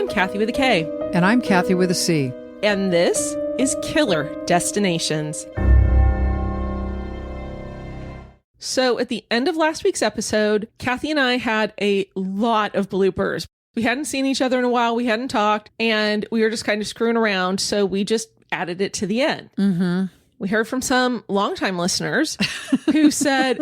I'm Kathy with a K. And I'm Kathy with a C. And this is Killer Destinations. So at the end of last week's episode, Kathy and I had a lot of bloopers. We hadn't seen each other in a while. We hadn't talked, and we were just kind of screwing around. So we just added it to the end. Mm-hmm. We heard from some longtime listeners who said,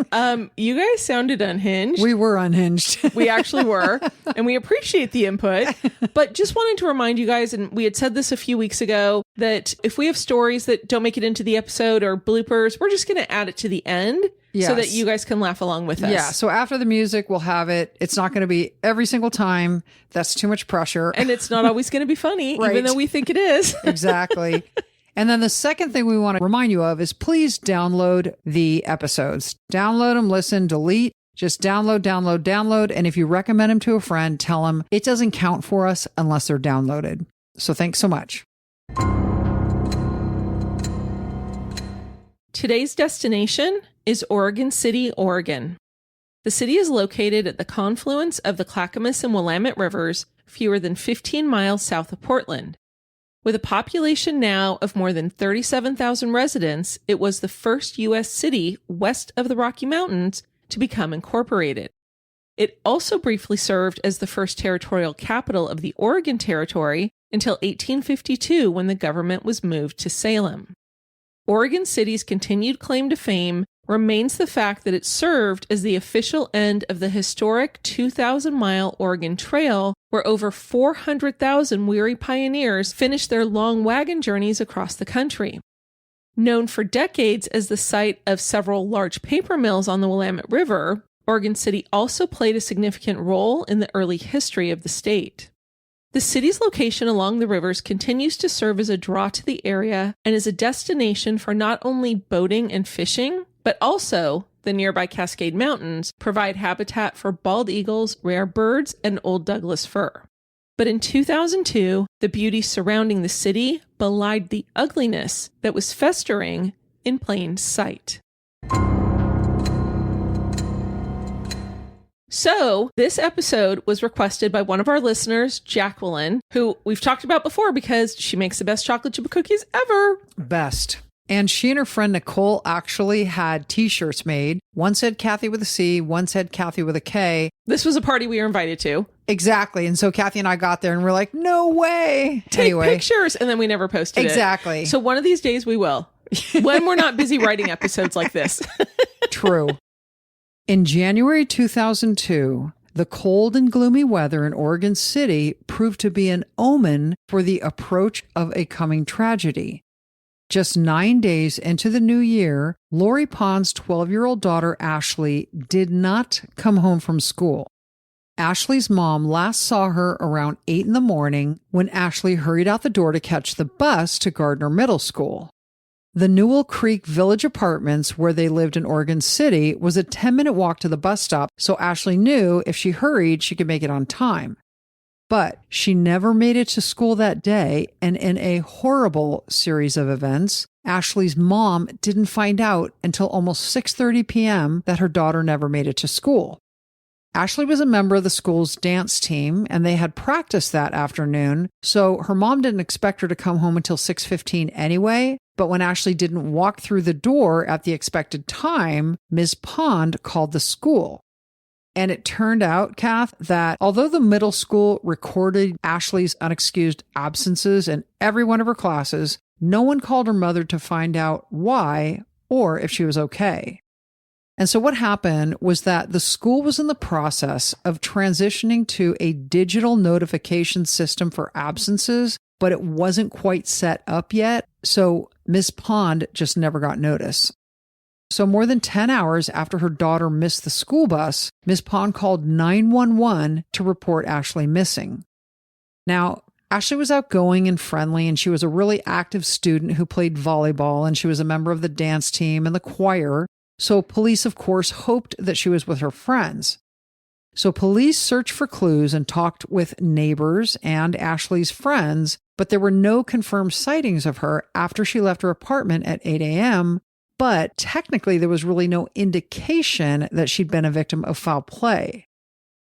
you guys sounded unhinged. We were unhinged. We actually were. And we appreciate the input. But just wanted to remind you guys, and we had said this a few weeks ago, that if we have stories that don't make it into the episode or bloopers, we're just going to add it to the end. Yes. So that you guys can laugh along with us. Yeah. So after the music, we'll have it. It's not going to be every single time. That's too much pressure. And it's not always going to be funny, right, even though we think it is. Exactly. And then the second thing we want to remind you of is please download the episodes. Download them, listen, delete. Just download. And if you recommend them to a friend, tell them it doesn't count for us unless they're downloaded. So thanks so much. Today's destination is Oregon City, Oregon. The city is located at the confluence of the Clackamas and Willamette Rivers, fewer than 15 miles south of Portland. With a population now of more than 37,000 residents, it was the first U.S. city west of the Rocky Mountains to become incorporated. It also briefly served as the first territorial capital of the Oregon Territory until 1852 when the government was moved to Salem. Oregon City's continued claim to fame remains the fact that it served as the official end of the historic 2,000-mile Oregon Trail, where over 400,000 weary pioneers finished their long wagon journeys across the country. Known for decades as the site of several large paper mills on the Willamette River, Oregon City also played a significant role in the early history of the state. The city's location along the rivers continues to serve as a draw to the area and is a destination for not only boating and fishing, but also the nearby Cascade Mountains provide habitat for bald eagles, rare birds, and old Douglas fir. But in 2002, the beauty surrounding the city belied the ugliness that was festering in plain sight. So, this episode was requested by one of our listeners, Jacqueline, who we've talked about before because she makes the best chocolate chip cookies ever. Best. And she and her friend Nicole actually had t-shirts made. One said Kathy with a C, one said Kathy with a K. This was a party we were invited to. Exactly. And so Kathy and I got there and we're like, no way. Take pictures. And then we never posted Exactly. So one of these days we will. When we're not busy writing episodes like this. True. In January 2002, the cold and gloomy weather in Oregon City proved to be an omen for the approach of a coming tragedy. Just 9 days into the new year, Lori Pond's 12-year-old daughter, Ashley, did not come home from school. Ashley's mom last saw her around 8 in the morning when Ashley hurried out the door to catch the bus to Gardner Middle School. The Newell Creek Village Apartments, where they lived in Oregon City, was a 10-minute walk to the bus stop, so Ashley knew if she hurried, she could make it on time. But she never made it to school that day, and in a horrible series of events, Ashley's mom didn't find out until almost 6:30 p.m. that her daughter never made it to school. Ashley was a member of the school's dance team, and they had practice that afternoon, so her mom didn't expect her to come home until 6:15 anyway. But when Ashley didn't walk through the door at the expected time, Ms. Pond called the school. And it turned out, Kath, that although the middle school recorded Ashley's unexcused absences in every one of her classes, no one called her mother to find out why or if she was okay. And so what happened was that the school was in the process of transitioning to a digital notification system for absences, but it wasn't quite set up yet. So Ms. Pond just never got notice. So more than 10 hours after her daughter missed the school bus, Ms. Pond called 911 to report Ashley missing. Now, Ashley was outgoing and friendly, and she was a really active student who played volleyball, and she was a member of the dance team and the choir. So police, of course, hoped that she was with her friends. So police searched for clues and talked with neighbors and Ashley's friends, but there were no confirmed sightings of her after she left her apartment at 8 a.m., but technically there was really no indication that she'd been a victim of foul play.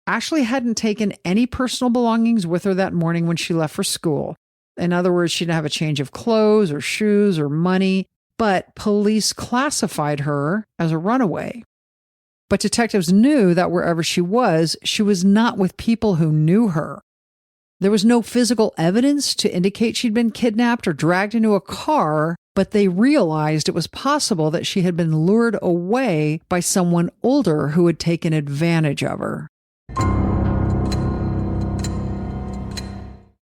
Ashley hadn't taken any personal belongings with her that morning when she left for school. In other words, she didn't have a change of clothes or shoes or money, but police classified her as a runaway. But detectives knew that wherever she was not with people who knew her. There was no physical evidence to indicate she'd been kidnapped or dragged into a car, but they realized it was possible that she had been lured away by someone older who had taken advantage of her.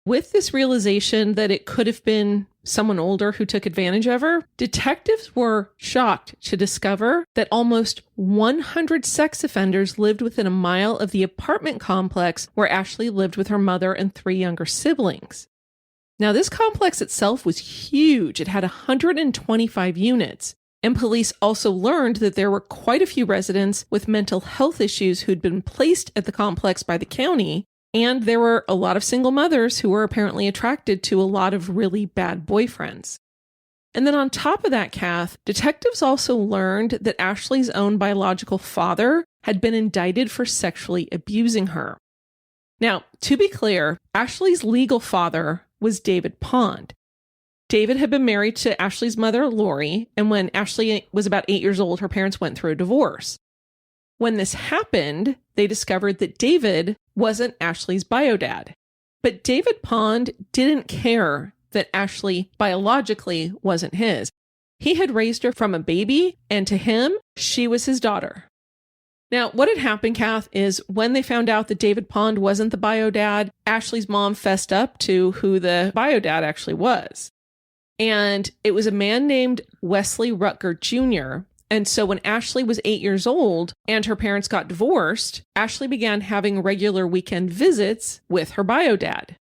With this realization that it could have been someone older who took advantage of her, detectives were shocked to discover that almost 100 sex offenders lived within a mile of the apartment complex where Ashley lived with her mother and 3 younger siblings. Now, this complex itself was huge. It had 125 units. And police also learned that there were quite a few residents with mental health issues who'd been placed at the complex by the county. And there were a lot of single mothers who were apparently attracted to a lot of really bad boyfriends. And then on top of that, Kath, detectives also learned that Ashley's own biological father had been indicted for sexually abusing her. Now, to be clear, Ashley's legal father was David Pond. David had been married to Ashley's mother, Lori, and when Ashley was about 8 years old, her parents went through a divorce. When this happened, they discovered that David wasn't Ashley's bio-dad. But David Pond didn't care that Ashley biologically wasn't his. He had raised her from a baby, and to him, she was his daughter. Now, what had happened, Kath, is when they found out that David Pond wasn't the bio-dad, Ashley's mom fessed up to who the bio-dad actually was. And it was a man named Wesley Rutger Jr., and so when Ashley was 8 years old and her parents got divorced, Ashley began having regular weekend visits with her bio-dad.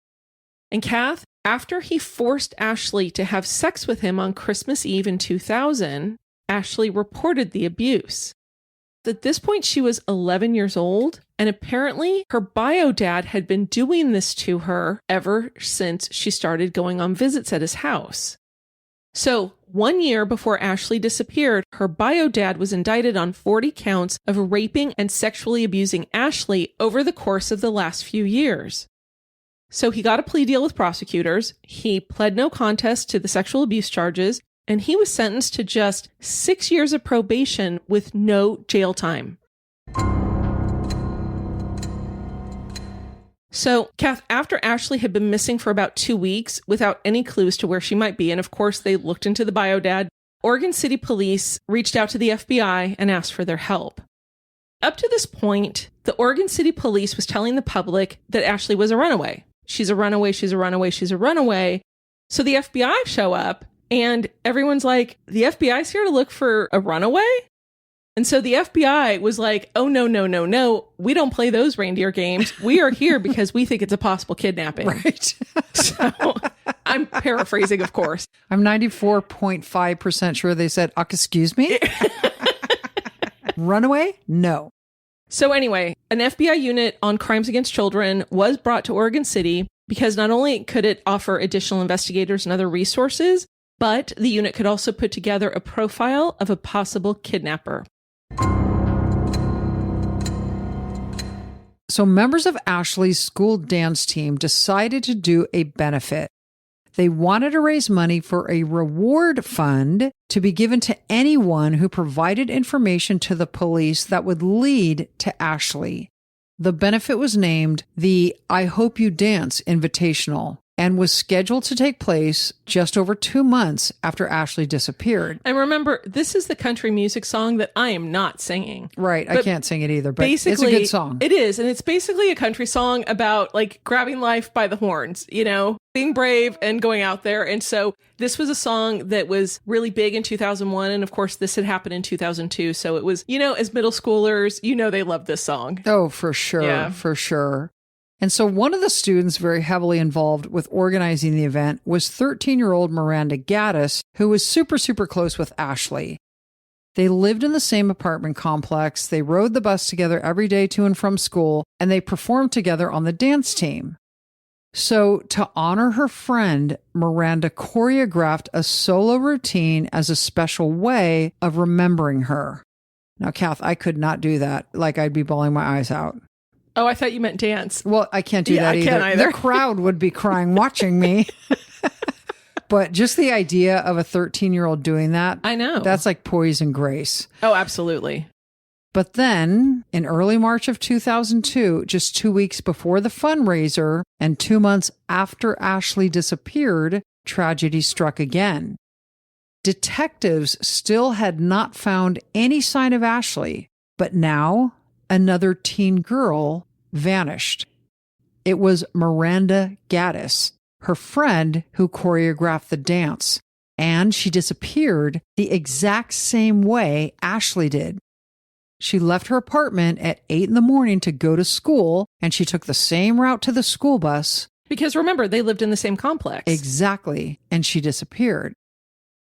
And Kath, after he forced Ashley to have sex with him on Christmas Eve in 2000, Ashley reported the abuse. At this point, she was 11 years old, and apparently her bio-dad had been doing this to her ever since she started going on visits at his house. So 1 year before Ashley disappeared, her bio-dad was indicted on 40 counts of raping and sexually abusing Ashley over the course of the last few years. So he got a plea deal with prosecutors, he pled no contest to the sexual abuse charges, and he was sentenced to just 6 years of probation with no jail time. So, Kath, after Ashley had been missing for about 2 weeks without any clues to where she might be, and of course they looked into the bio-dad, Oregon City Police reached out to the FBI and asked for their help. Up to this point, the Oregon City Police was telling the public that Ashley was a runaway. She's a runaway, she's a runaway, she's a runaway. So the FBI show up and everyone's like, the FBI's here to look for a runaway? And so the FBI was like, oh, no. We don't play those reindeer games. We are here because we think it's a possible kidnapping. Right. So I'm paraphrasing, of course. I'm 94.5% sure they said, excuse me? Runaway? No. So anyway, an FBI unit on crimes against children was brought to Oregon City because not only could it offer additional investigators and other resources, but the unit could also put together a profile of a possible kidnapper. So members of Ashley's school dance team decided to do a benefit. They wanted to raise money for a reward fund to be given to anyone who provided information to the police that would lead to Ashley. The benefit was named the I Hope You Dance Invitational and was scheduled to take place just over 2 months after Ashley disappeared. And remember, this is the country music song that I am not singing. Right. I can't sing it either, but it's a good song. It is. And it's basically a country song about like grabbing life by the horns, you know, being brave and going out there. And so this was a song that was really big in 2001. And of course, this had happened in 2002. So it was, you know, as middle schoolers, you know, they loved this song. Oh, for sure. Yeah. For sure. And so one of the students very heavily involved with organizing the event was 13-year-old Miranda Gaddis, who was super, super close with Ashley. They lived in the same apartment complex, they rode the bus together every day to and from school, and they performed together on the dance team. So to honor her friend, Miranda choreographed a solo routine as a special way of remembering her. Now, Kath, I could not do that. Like, I'd be bawling my eyes out. Oh, I thought you meant dance. Well, I can't do that I either. can't either. The crowd would be crying watching me. But just the idea of a 13-year-old doing that, I know. that's like poison grace. Oh, absolutely. But then in early March of 2002, just 2 weeks before the fundraiser and 2 months after Ashley disappeared, tragedy struck again. Detectives still had not found any sign of Ashley, but now another teen girl vanished. It was Miranda Gaddis, her friend who choreographed the dance, and she disappeared the exact same way Ashley did. She left her apartment at 8 a.m. to go to school, and she took the same route to the school bus. Because remember, they lived in the same complex. Exactly, and she disappeared.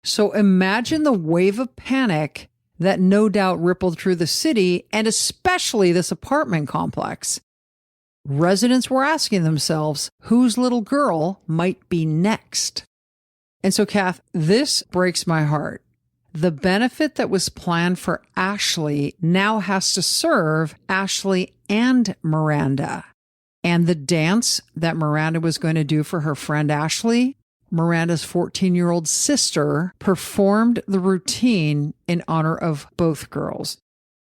So imagine the wave of panic that no doubt rippled through the city, and especially this apartment complex. Residents were asking themselves whose little girl might be next. And so, Kath, this breaks my heart. The benefit that was planned for Ashley now has to serve Ashley and Miranda. And the dance that Miranda was going to do for her friend Ashley, Miranda's 14-year-old sister, performed the routine in honor of both girls.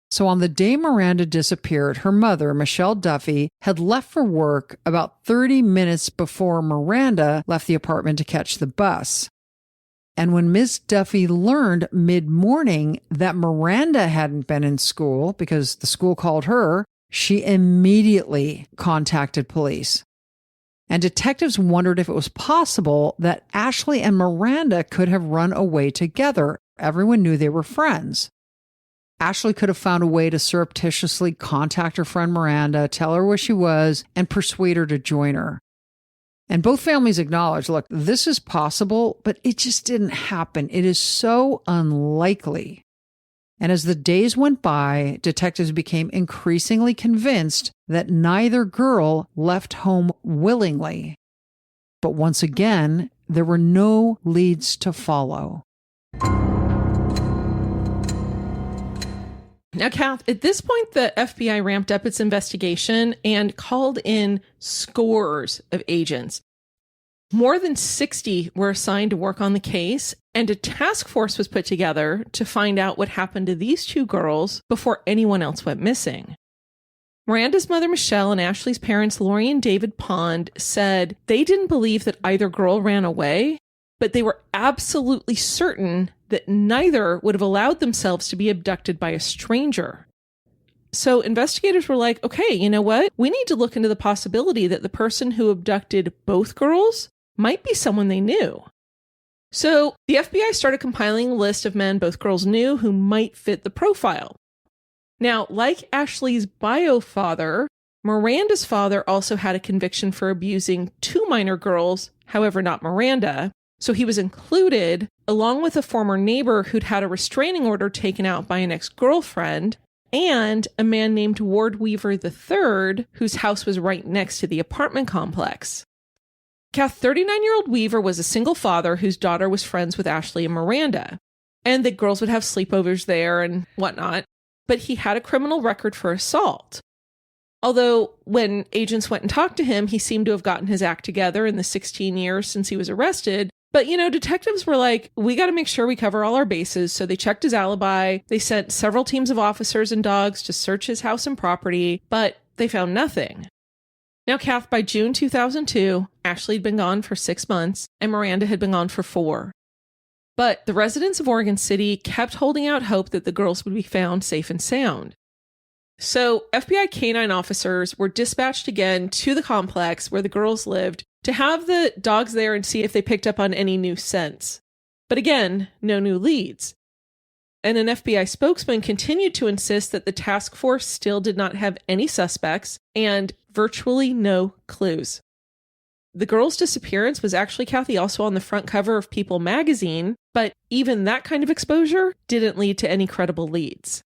So on the day Miranda disappeared, her mother, Michelle Duffy, had left for work about 30 minutes before Miranda left the apartment to catch the bus. And when Ms. Duffy learned mid-morning that Miranda hadn't been in school because the school called her, she immediately contacted police. And detectives wondered if it was possible that Ashley and Miranda could have run away together. Everyone knew they were friends. Ashley could have found a way to surreptitiously contact her friend Miranda, tell her where she was, and persuade her to join her. And both families acknowledged, look, this is possible, but it just didn't happen. It is so unlikely. And as the days went by, detectives became increasingly convinced that neither girl left home willingly. But once again, there were no leads to follow. Now, Kath, at this point, the FBI ramped up its investigation and called in scores of agents. More than 60 were assigned to work on the case, and a task force was put together to find out what happened to these two girls before anyone else went missing. Miranda's mother, Michelle, and Ashley's parents, Lori and David Pond, said they didn't believe that either girl ran away, but they were absolutely certain that neither would have allowed themselves to be abducted by a stranger. So investigators were like, okay, you know what? We need to look into the possibility that the person who abducted both girls might be someone they knew. So the FBI started compiling a list of men both girls knew who might fit the profile. Now, like Ashley's bio father, Miranda's father also had a conviction for abusing two minor girls, however, not Miranda. So he was included, along with a former neighbor who'd had a restraining order taken out by an ex-girlfriend, and a man named Ward Weaver III, whose house was right next to the apartment complex. Kath, 39-year-old Weaver was a single father whose daughter was friends with Ashley and Miranda, and the girls would have sleepovers there and whatnot, but he had a criminal record for assault. Although when agents went and talked to him, he seemed to have gotten his act together in the 16 years since he was arrested. But, detectives were like, we got to make sure we cover all our bases. So they checked his alibi. They sent several teams of officers and dogs to search his house and property, but they found nothing. Now, Kath, by June 2002, Ashley had been gone for 6 months and Miranda had been gone for 4. But the residents of Oregon City kept holding out hope that the girls would be found safe and sound. So FBI canine officers were dispatched again to the complex where the girls lived to have the dogs there and see if they picked up on any new scents. But again, no new leads. And an FBI spokesman continued to insist that the task force still did not have any suspects and virtually no clues. The girls' disappearance was actually, Kathy, also on the front cover of People magazine, but even that kind of exposure didn't lead to any credible leads.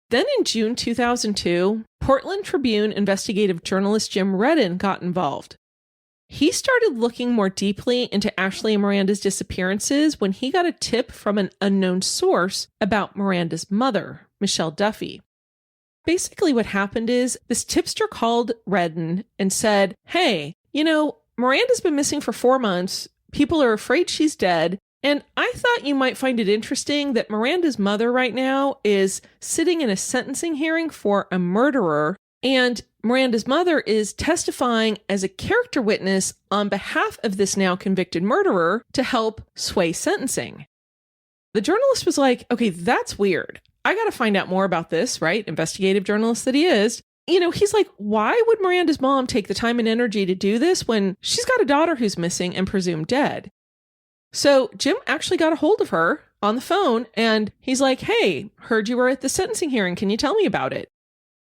Then in June 2002, Portland Tribune investigative journalist Jim Redden got involved. He started looking more deeply into Ashley and Miranda's disappearances when he got a tip from an unknown source about Miranda's mother, Michelle Duffy. Basically what happened is this tipster called Redden and said, hey, Miranda's been missing for 4 months. People are afraid she's dead. And I thought you might find it interesting that Miranda's mother right now is sitting in a sentencing hearing for a murderer. And Miranda's mother is testifying as a character witness on behalf of this now convicted murderer to help sway sentencing. The journalist was like, okay, that's weird. I got to find out more about this, right? Investigative journalist that he is. He's like, why would Miranda's mom take the time and energy to do this when she's got a daughter who's missing and presumed dead? So Jim actually got a hold of her on the phone and he's like, hey, heard you were at the sentencing hearing. Can you tell me about it?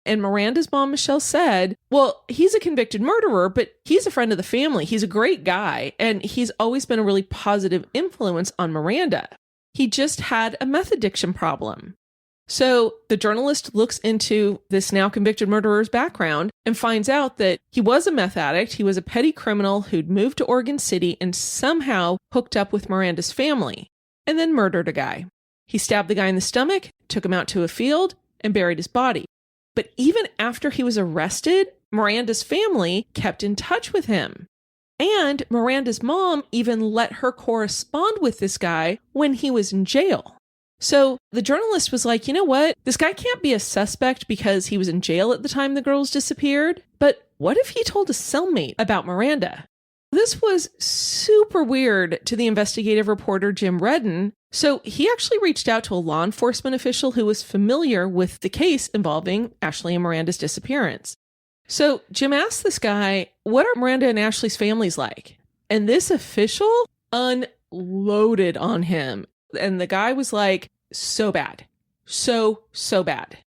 And Miranda's mom, Michelle, said, well, he's a convicted murderer, but he's a friend of the family. He's a great guy. And he's always been a really positive influence on Miranda. He just had a meth addiction problem. So the journalist looks into this now convicted murderer's background and finds out that he was a meth addict. He was a petty criminal who'd moved to Oregon City and somehow hooked up with Miranda's family and then murdered a guy. He stabbed the guy in the stomach, took him out to a field, and buried his body. But even after he was arrested, Miranda's family kept in touch with him. And Miranda's mom even let her correspond with this guy when he was in jail. So the journalist was like, you know what? This guy can't be a suspect because he was in jail at the time the girls disappeared. But what if he told a cellmate about Miranda? This was super weird to the investigative reporter Jim Redden. So he actually reached out to a law enforcement official who was familiar with the case involving Ashley and Miranda's disappearance. So Jim asked this guy, what are Miranda and Ashley's families like? And this official unloaded on him. And the guy was like, so bad. So bad.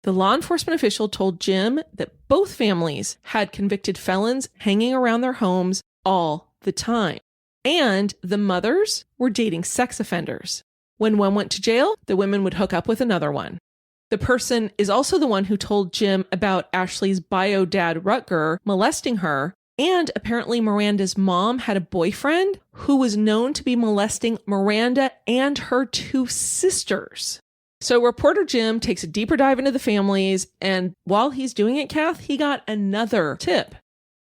The law enforcement official told Jim that both families had convicted felons hanging around their homes all the time. And the mothers were dating sex offenders. When one went to jail, the women would hook up with another one. The person is also the one who told Jim about Ashley's bio dad, Rutger, molesting her. And apparently Miranda's mom had a boyfriend who was known to be molesting Miranda and her 2 sisters. So reporter Jim takes a deeper dive into the families, and while he's doing it, Kath, he got another tip.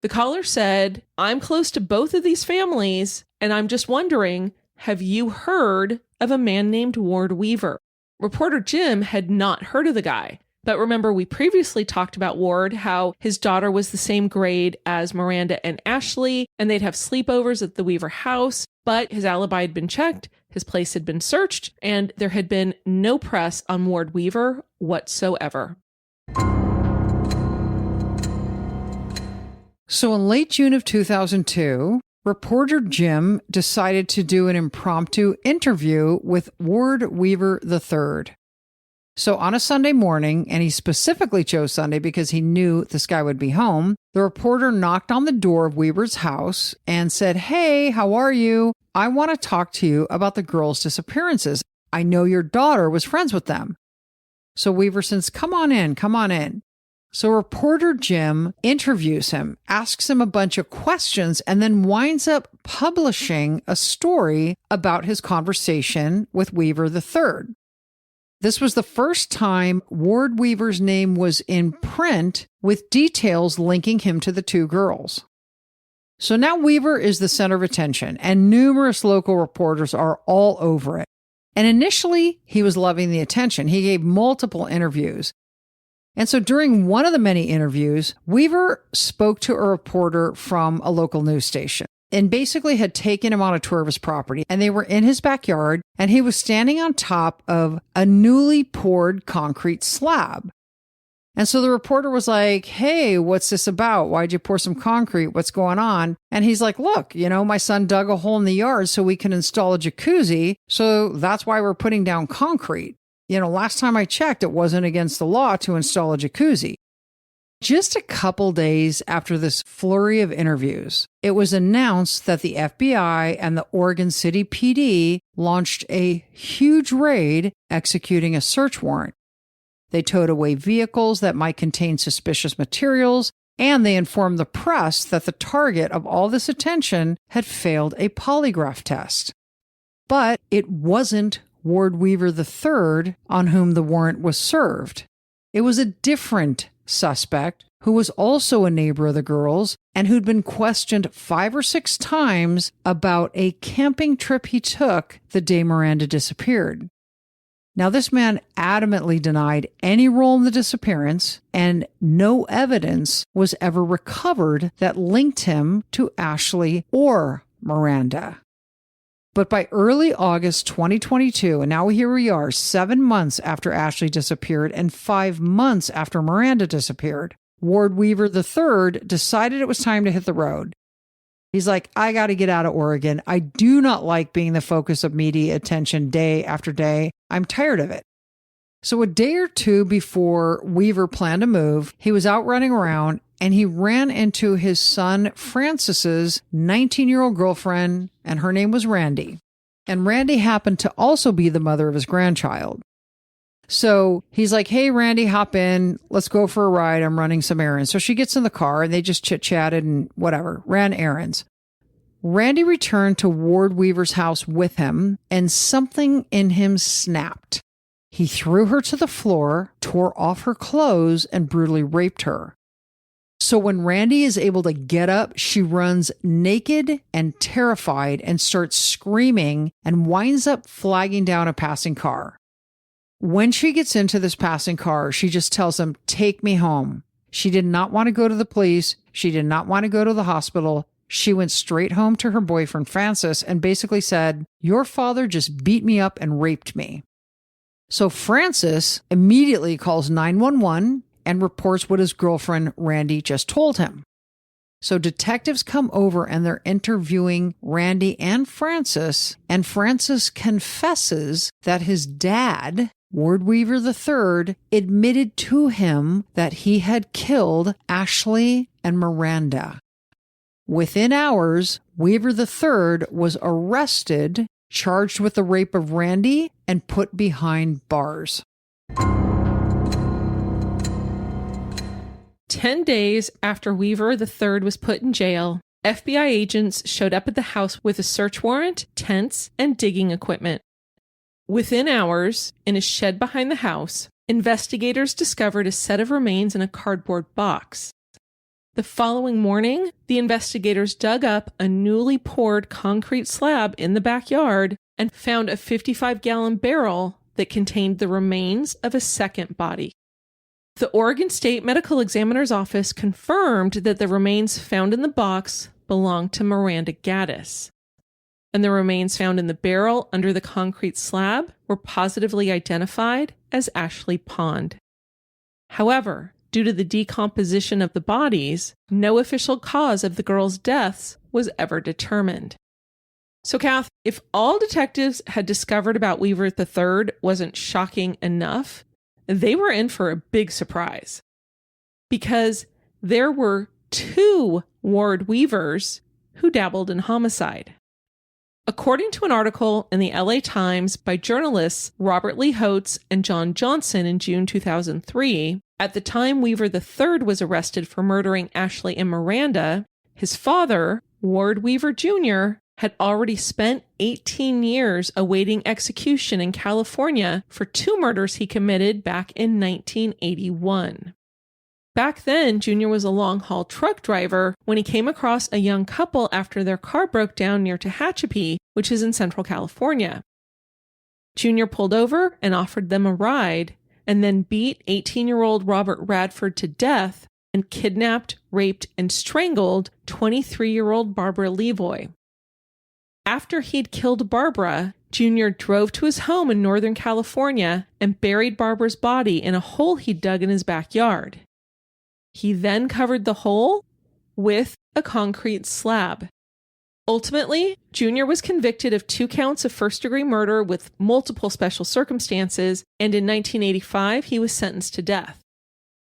The caller said, I'm close to both of these families, and I'm just wondering, have you heard of a man named Ward Weaver? Reporter Jim had not heard of the guy. But remember, we previously talked about Ward, how his daughter was the same grade as Miranda and Ashley, and they'd have sleepovers at the Weaver house, but his alibi had been checked, his place had been searched, and there had been no press on Ward Weaver whatsoever. So in late June of 2002, reporter Jim decided to do an impromptu interview with Ward Weaver III. So on a Sunday morning, and he specifically chose Sunday because he knew this guy would be home, the reporter knocked on the door of Weaver's house and said, hey, how are you? I want to talk to you about the girls' disappearances. I know your daughter was friends with them. So Weaver says, come on in, come on in. So reporter Jim interviews him, asks him a bunch of questions, and then winds up publishing a story about his conversation with Weaver III. This was the first time Ward Weaver's name was in print with details linking him to the 2 girls. So now Weaver is the center of attention, and numerous local reporters are all over it. And initially, he was loving the attention. He gave multiple interviews. And so during one of the many interviews, Weaver spoke to a reporter from a local news station and basically had taken him on a tour of his property. And they were in his backyard, and he was standing on top of a newly poured concrete slab. And so the reporter was like, hey, what's this about? Why'd you pour some concrete? What's going on? And he's like, look, my son dug a hole in the yard so we can install a jacuzzi. So that's why we're putting down concrete. Last time I checked, it wasn't against the law to install a jacuzzi. Just a couple days after this flurry of interviews, it was announced that the FBI and the Oregon City PD launched a huge raid executing a search warrant. They towed away vehicles that might contain suspicious materials, and they informed the press that the target of all this attention had failed a polygraph test. But it wasn't Ward Weaver III on whom the warrant was served. It was a different suspect who was also a neighbor of the girls and who'd been questioned 5 or 6 times about a camping trip he took the day Miranda disappeared. Now, this man adamantly denied any role in the disappearance, and no evidence was ever recovered that linked him to Ashley or Miranda. But by early August 2022, and now here we are, 7 months after Ashley disappeared and 5 months after Miranda disappeared, Ward Weaver III decided it was time to hit the road. He's like, I got to get out of Oregon. I do not like being the focus of media attention day after day. I'm tired of it. So a day or two before Weaver planned to move, he was out running around and he ran into his son Francis's 19-year-old girlfriend, and her name was Randy. And Randy happened to also be the mother of his grandchild. So he's like, hey, Randy, hop in. Let's go for a ride. I'm running some errands. So she gets in the car and they just chit-chatted and whatever, ran errands. Randy returned to Ward Weaver's house with him and something in him snapped. He threw her to the floor, tore off her clothes, and brutally raped her. So when Randy is able to get up, she runs naked and terrified and starts screaming and winds up flagging down a passing car. When she gets into this passing car, she just tells him, take me home. She did not want to go to the police. She did not want to go to the hospital. She went straight home to her boyfriend, Francis, and basically said, your father just beat me up and raped me. So Francis immediately calls 911 and reports what his girlfriend, Randy, just told him. So detectives come over and they're interviewing Randy and Francis confesses that his dad, Ward Weaver III, admitted to him that he had killed Ashley and Miranda. Within hours, Weaver III was arrested, charged with the rape of Randy, and put behind bars. 10 days after Weaver III was put in jail, FBI agents showed up at the house with a search warrant, tents, and digging equipment. Within hours, in a shed behind the house, investigators discovered a set of remains in a cardboard box. The following morning, the investigators dug up a newly poured concrete slab in the backyard and found a 55-gallon barrel that contained the remains of a second body. The Oregon State Medical Examiner's Office confirmed that the remains found in the box belonged to Miranda Gaddis, and the remains found in the barrel under the concrete slab were positively identified as Ashley Pond. However, due to the decomposition of the bodies, no official cause of the girls' deaths was ever determined. So, Kath, if all detectives had discovered about Weaver III wasn't shocking enough, they were in for a big surprise. Because there were 2 Ward Weavers who dabbled in homicide. According to an article in the LA Times by journalists Robert Lee Holtz and John Johnson in June 2003, at the time Weaver III was arrested for murdering Ashley and Miranda, his father, Ward Weaver Jr., had already spent 18 years awaiting execution in California for 2 murders he committed back in 1981. Back then, Jr. was a long-haul truck driver when he came across a young couple after their car broke down near Tehachapi, which is in Central California. Jr. pulled over and offered them a ride, and then beat 18-year-old Robert Radford to death and kidnapped, raped, and strangled 23-year-old Barbara Levoy. After he'd killed Barbara, Jr. drove to his home in Northern California and buried Barbara's body in a hole he'd dug in his backyard. He then covered the hole with a concrete slab. Ultimately, Jr. was convicted of 2 counts of first-degree murder with multiple special circumstances, and in 1985, he was sentenced to death.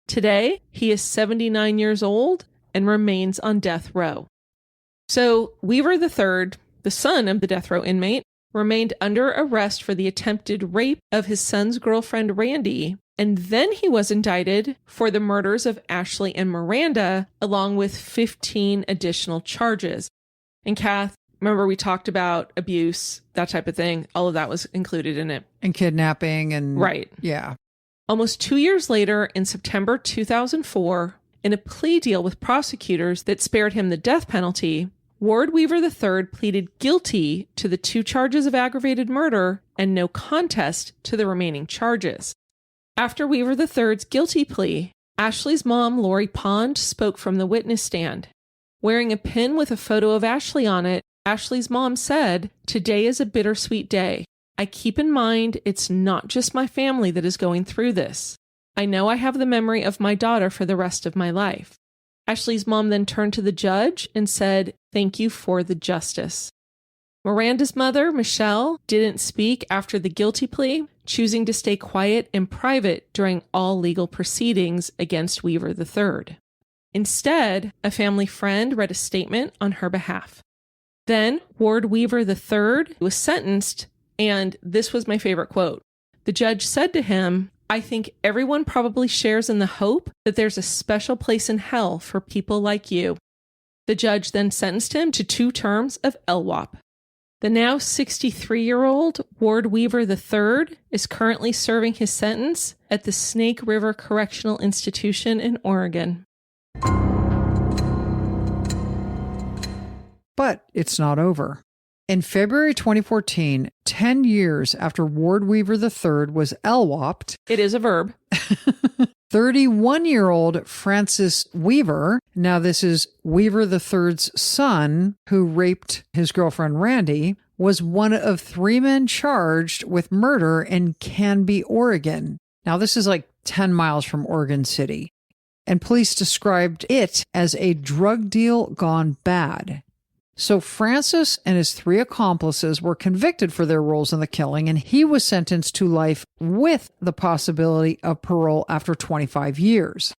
Today, he is 79 years old and remains on death row. So, Weaver III, the son of the death row inmate, remained under arrest for the attempted rape of his son's girlfriend, Randy, and then he was indicted for the murders of Ashley and Miranda, along with 15 additional charges. And Kath, remember we talked about abuse, that type of thing. All of that was included in it. And kidnapping and... Right. Yeah. Almost 2 years later, in September 2004, in a plea deal with prosecutors that spared him the death penalty, Ward Weaver III pleaded guilty to the 2 charges of aggravated murder and no contest to the remaining charges. After Weaver III's guilty plea, Ashley's mom, Lori Pond, spoke from the witness stand. Wearing a pin with a photo of Ashley on it, Ashley's mom said, "Today is a bittersweet day. I keep in mind it's not just my family that is going through this. I know I have the memory of my daughter for the rest of my life." Ashley's mom then turned to the judge and said, "Thank you for the justice." Miranda's mother, Michelle, didn't speak after the guilty plea, choosing to stay quiet and private during all legal proceedings against Weaver III. Instead, a family friend read a statement on her behalf. Then, Ward Weaver III was sentenced, and this was my favorite quote. The judge said to him, "I think everyone probably shares in the hope that there's a special place in hell for people like you." The judge then sentenced him to 2 terms of LWOP. The now 63-year-old Ward Weaver III is currently serving his sentence at the Snake River Correctional Institution in Oregon. But it's not over. In February 2014, 10 years after Ward Weaver III was LWOP'd, It is a verb. 31-year-old Francis Weaver, now this is Weaver III's son, who raped his girlfriend Randy, was one of 3 men charged with murder in Canby, Oregon. Now this is like 10 miles from Oregon City. And police described it as a drug deal gone bad. So Francis and his 3 accomplices were convicted for their roles in the killing, and he was sentenced to life with the possibility of parole after 25 years.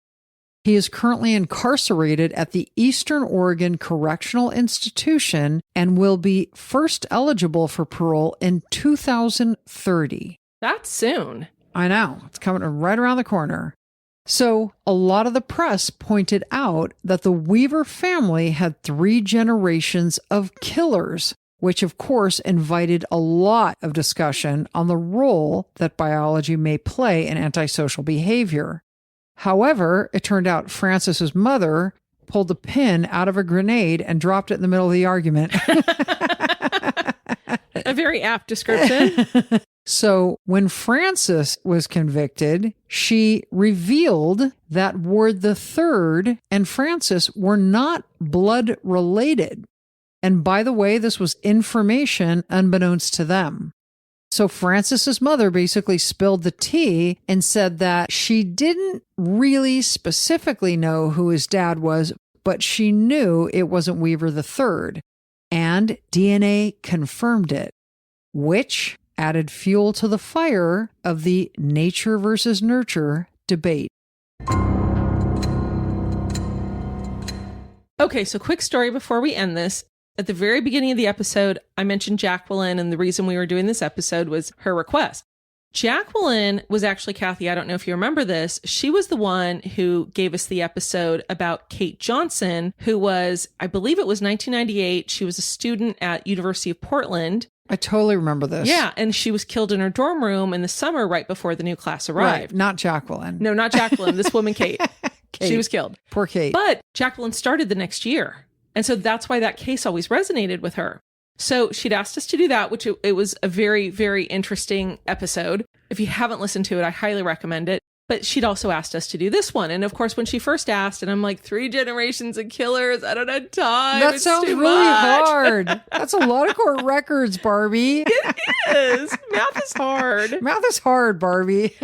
He is currently incarcerated at the Eastern Oregon Correctional Institution and will be first eligible for parole in 2030. That's soon. I know. It's coming right around the corner. So a lot of the press pointed out that the Weaver family had 3 generations of killers, which of course invited a lot of discussion on the role that biology may play in antisocial behavior. However, it turned out Francis's mother pulled the pin out of a grenade and dropped it in the middle of the argument. A very apt description. So when Frances was convicted, she revealed that Ward III and Frances were not blood related. And by the way, this was information unbeknownst to them. So Frances's mother basically spilled the tea and said that she didn't really specifically know who his dad was, but she knew it wasn't Weaver III. And DNA confirmed it, which added fuel to the fire of the nature versus nurture debate. Okay, so quick story before we end this. At the very beginning of the episode, I mentioned Jacqueline, and the reason we were doing this episode was her request. Jacqueline was actually, Kathy, I don't know if you remember this, she was the one who gave us the episode about Kate Johnson, who was, I believe it was 1998. She was a student at University of Portland. I totally remember this. Yeah, and she was killed in her dorm room in the summer right before the new class arrived. Right, not Jacqueline. No, not Jacqueline. This woman, Kate. She was killed. Poor Kate. But Jacqueline started the next year. And so that's why that case always resonated with her. So she'd asked us to do that, which it was a very, very interesting episode. If you haven't listened to it, I highly recommend it. But she'd also asked us to do this one. And of course, when she first asked, and I'm like, 3 generations of killers, I don't have time. That it's sounds too really much. hard. That's a lot of court records, Barbie. It is. Math is hard. Math is hard, Barbie.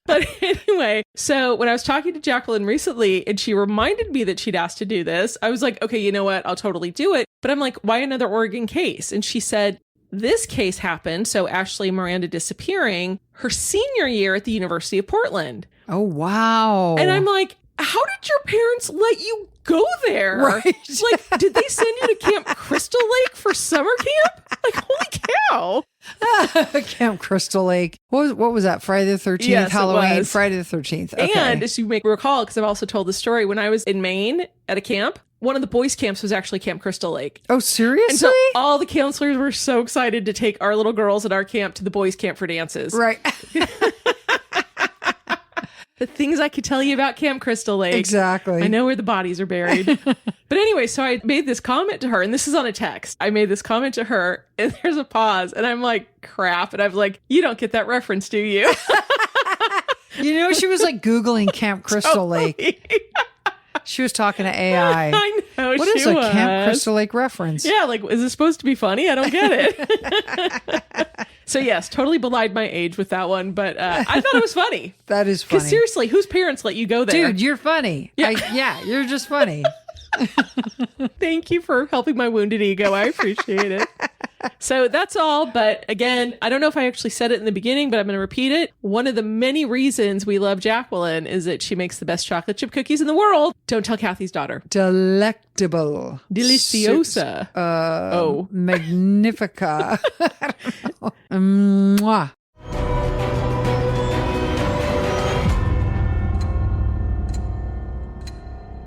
But anyway, so when I was talking to Jacqueline recently and she reminded me that she'd asked to do this, I was like, okay, you know what? I'll totally do it. But I'm like, why another Oregon case? And she said, this case happened, so Ashley and Miranda disappearing, her senior year at the University of Portland. Oh, wow. And I'm like, how did your parents let you go there? Right. Like, did they send you to Camp Crystal Lake for summer camp? Like, holy cow. Camp Crystal Lake. What was that? Friday the 13th? Yes, Halloween? it was. Friday the 13th. Okay. And as you may recall, because I've also told the story, when I was in Maine at a camp, one of the boys' camps was actually Camp Crystal Lake. Oh, seriously? And so all the counselors were so excited to take our little girls at our camp to the boys' camp for dances. Right. The things I could tell you about Camp Crystal Lake. Exactly. I know where the bodies are buried. But anyway, so I made this comment to her, and this is on a text. I made this comment to her, and there's a pause, and I'm like, crap. And I was like, you don't get that reference, do you? You know, she was like Googling Camp Crystal Lake. She was talking to AI. I know. What is a Camp Crystal Lake reference? Yeah, like, is this supposed to be funny? I don't get it. So yes, totally belied my age with that one, but I thought it was funny. That is funny. Because seriously, whose parents let you go there? Dude, you're funny. Yeah. You're just funny. Thank you for helping my wounded ego. I appreciate it. So that's all. But again, I don't know if I actually said it in the beginning, but I'm going to repeat it. One of the many reasons we love Jacqueline is that she makes the best chocolate chip cookies in the world. Don't tell Kathy's daughter. Delectable. Deliciosa. Magnifica. I don't know. Mwah.